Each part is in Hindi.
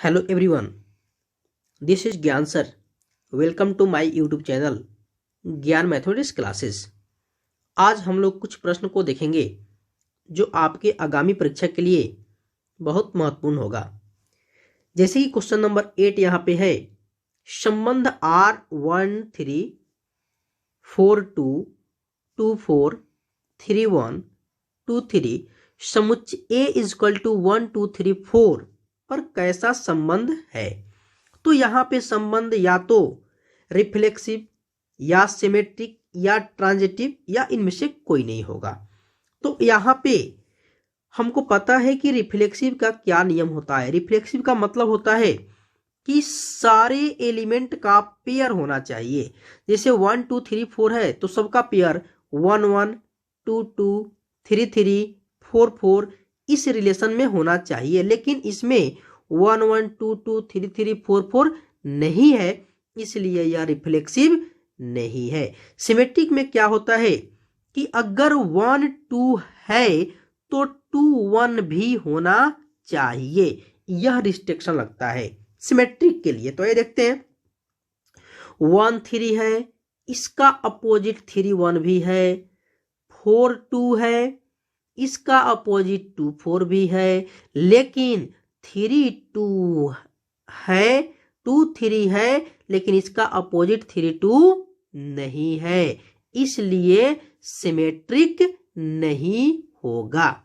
Hello everyone, this is Gyan sir. Welcome to my YouTube channel Gyan mathematics classes. आज हम लोग कुछ प्रश्न को देखेंगे जो आपके आगामी परीक्षा के लिए बहुत महत्वपूर्ण होगा। जैसे कि क्वेश्चन नंबर 8 यहाँ पे है, संबंध R1342243123 समुच्चय A इजकल टू 1 2 3 4 पर कैसा संबंध है। तो यहाँ पे संबंध या तो रिफ्लेक्सिव या सिमेट्रिक या ट्रांजिटिव या इनमें से कोई नहीं होगा। तो यहाँ पे हमको पता है कि रिफ्लेक्सिव का क्या नियम होता है। रिफ्लेक्सिव का मतलब होता है कि सारे एलिमेंट का पेयर होना चाहिए। जैसे 1 2 3 4 है तो सबका पेयर 1 1 2 2 3 3 4 4 इस रिलेशन में होना चाहिए, लेकिन इसमें 1 1 2 2 3 3 4 4 नहीं है, इसलिए यह रिफ्लेक्सिव नहीं है। सिमेट्रिक में क्या होता है कि अगर 1 2 है तो 2 1 भी होना चाहिए, यह रिस्ट्रिक्शन लगता है सिमेट्रिक के लिए। तो ये देखते हैं 1 3 है, इसका अपोजिट 3 1 भी है। 4 2 है, इसका अपोजिट 2 4 भी है, लेकिन 3 2 है, 2 3 है, लेकिन इसका अपोजिट 3 2 नहीं है, इसलिए सिमेट्रिक नहीं होगा।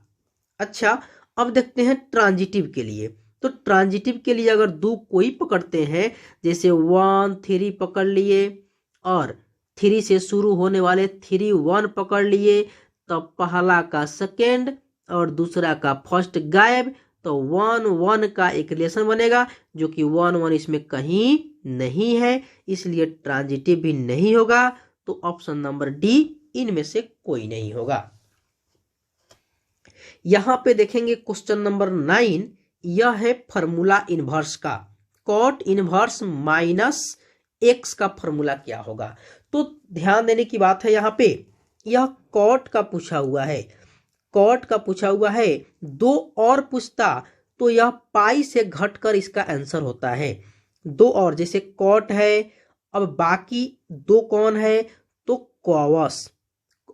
अच्छा, अब देखते हैं ट्रांजिटिव के लिए। तो ट्रांजिटिव के लिए अगर दो कोई पकड़ते हैं, जैसे 1 3 पकड़ लिए और 3 से शुरू होने वाले 3 1 पकड़ लिए, तो पहला का सेकेंड और दूसरा का फर्स्ट गायब, तो 1 1 का एक रिलेशन बनेगा जो कि 1 1 इसमें कहीं नहीं है, इसलिए ट्रांजिटिव भी नहीं होगा। तो ऑप्शन नंबर डी इनमें से कोई नहीं होगा। यहां पे देखेंगे क्वेश्चन नंबर 9, यह है फॉर्मूला इनवर्स का। कॉट इनवर्स माइनस एक्स का फॉर्मूला क्या होगा। तो ध्यान देने की बात है, यहाँ पे यह कॉट का पूछा हुआ है। कॉट का पूछा हुआ है, दो और पूछता तो यह पाई से घटकर इसका आंसर होता है। दो और, जैसे कॉट है, अब बाकी दो कौन है, तो कॉवस।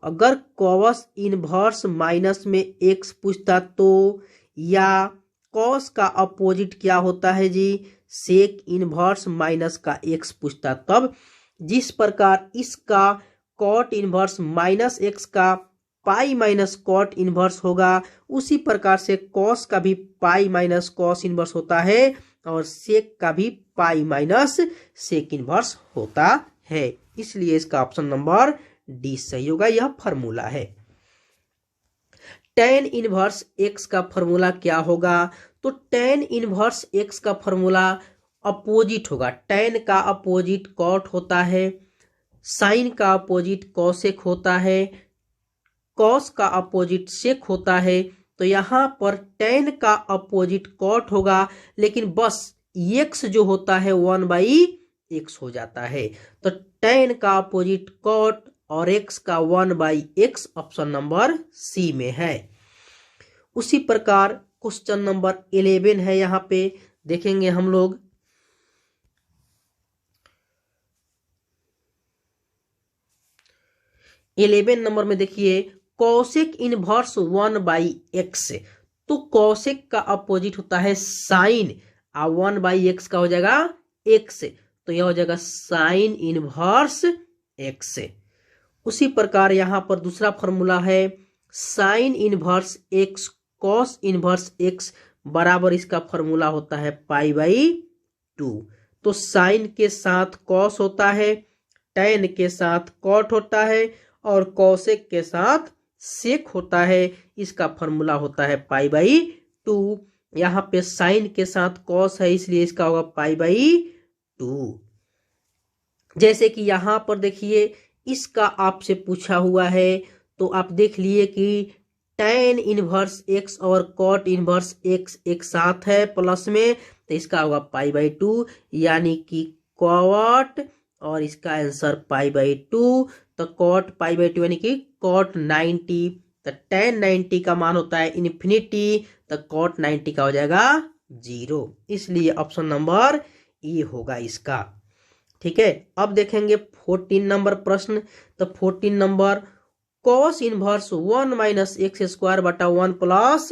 अगर कॉवस इनवर्स माइनस में एक्स पूछता तो, या कॉस का अपोजिट क्या होता है जी, सेक इनवर्स माइनस का एक्स पूछता तब। जिस प्रकार इसका कॉट इनवर्स माइनस एक्स का पाई माइनस कॉट इनवर्स होगा, उसी प्रकार से कॉस का भी पाई माइनस कॉस इनवर्स होता है और सेक का भी पाई माइनस सेक इनवर्स होता है, इसलिए इसका ऑप्शन नंबर डी सही होगा। यह फॉर्मूला है। tan इनवर्स एक्स का फॉर्मूला क्या होगा। तो tan इनवर्स एक्स का फॉर्मूला अपोजिट होगा। tan का अपोजिट कॉट होता है, साइन का अपोजिट कॉसेक होता है, कॉस का अपोजिट सेक होता है। तो यहाँ पर tan का अपोजिट कॉट होगा, लेकिन बस x जो होता है 1/x हो जाता है। तो tan का अपोजिट कॉट और x का 1/x ऑप्शन नंबर सी में है। उसी प्रकार क्वेश्चन नंबर 11 है, यहाँ पे देखेंगे हम लोग। इलेवन नंबर में देखिए, कॉसेक इनवर्स 1/x। तो कॉसेक का अपोजिट होता है साइन, और 1/x का हो जाएगा x, तो यह हो जाएगा साइन इनवर्स x। उसी प्रकार यहां पर दूसरा फॉर्मूला है, sine inverse x cos inverse x बराबर इसका फॉर्मूला होता है π/2। तो साइन के साथ कॉस होता है, tan के साथ कॉट होता है और कॉसेक के साथ सेक होता है, इसका फॉर्मूला होता है π/2। यहाँ पे साइन के साथ कॉस है, इसलिए इसका होगा π/2। जैसे कि यहाँ पर देखिए, इसका आपसे पूछा हुआ है, तो आप देख लिए कि tan इनवर्स x और कॉट इनवर्स x एक साथ है प्लस में, तो इसका होगा π/2, यानी कि कॉट और इसका आंसर π/2। तो कॉट π/2 यानी कि कॉट 90, तो tan 90 का मान होता है इन्फिनिटी, तो कॉट 90 का हो जाएगा 0, इसलिए ऑप्शन नंबर ए होगा इसका। ठीक है, अब देखेंगे 14 नंबर प्रश्न। तो 14 number cos inverse 1 minus x square बटा 1 प्लस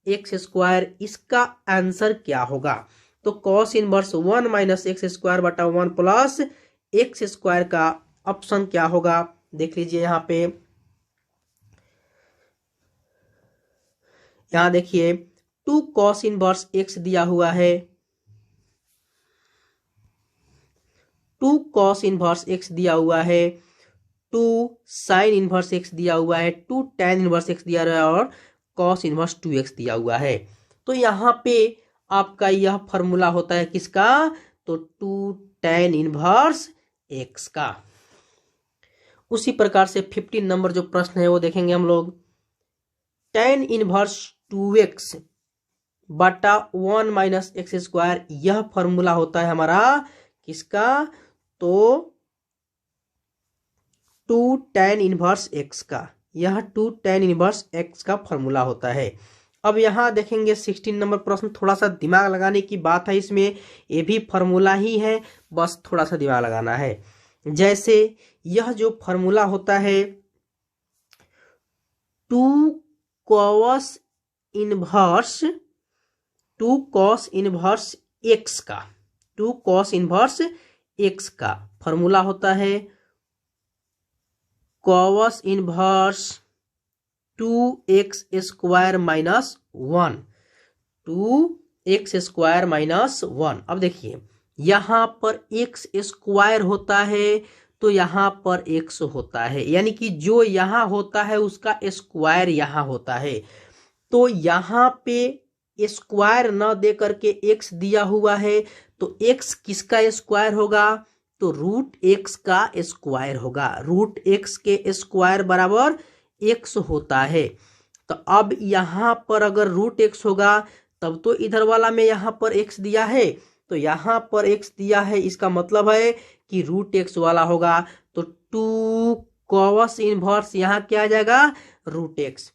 एक्स स्क्वायर, इसका आंसर क्या होगा? तो cos inverse 1 minus x square बटा 1 प्लस एक्स स्क्वायर का ऑप्शन क्या होगा? देख लीजिए यहाँ पे, यहाँ देखिए 2 कॉस इनवर्स एक्स दिया हुआ है, 2 कॉस इनवर्स एक्स दिया हुआ है, 2 साइन इनवर्स एक्स दिया हुआ है, 2 tan इनवर्स एक्स दिया हुआ है और कॉस इनवर्स 2x दिया हुआ है। तो यहाँ पे आपका यह फॉर्मूला होता है किसका? तो 2 tan इनवर्स x का। उसी प्रकार से 15 नंबर जो प्रश्न है वो देखेंगे हम लोग। tan इनवर्स 2x बटा 1 माइनस एक्स स्क्वायर, यह फॉर्मूला होता है हमारा किसका? तो 2 tan इनवर्स x का, यह 2 tan इनवर्स x का फॉर्मूला होता है। अब यहाँ देखेंगे 16 नंबर प्रश्न, थोड़ा सा दिमाग लगाने की बात है इसमें, ये भी फॉर्मूला ही है, बस थोड़ा सा दिमाग लगाना है। जैसे यह जो फॉर्मूला होता है 2 cos इनवर्स x का, 2 cos इनवर्स x का फॉर्मूला होता है cos inverse 2x square minus 1, 2x square minus 1। अब देखिए यहाँ पर x स्क्वायर होता है तो यहाँ पर x होता है, यानी कि जो यहाँ होता है उसका स्क्वायर यहाँ होता है। तो यहाँ पे स्क्वायर न दे करके x दिया हुआ है, तो x किसका स्क्वायर होगा? तो रूट x का स्क्वायर होगा। रूट x के स्क्वायर बराबर x होता है। तो अब यहाँ पर अगर रूट x होगा तब तो इधर वाला में यहाँ पर x दिया है, तो यहाँ पर x दिया है, इसका मतलब है कि रूट x वाला होगा। तो 2 cos इनवर्स यहाँ क्या आ जाएगा? Root x।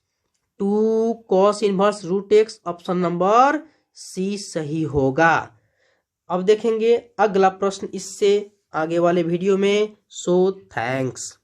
2 cos inverse root x, option number C सही होगा। अब देखेंगे अगला प्रश्न इससे आगे वाले वीडियो में। So thanks.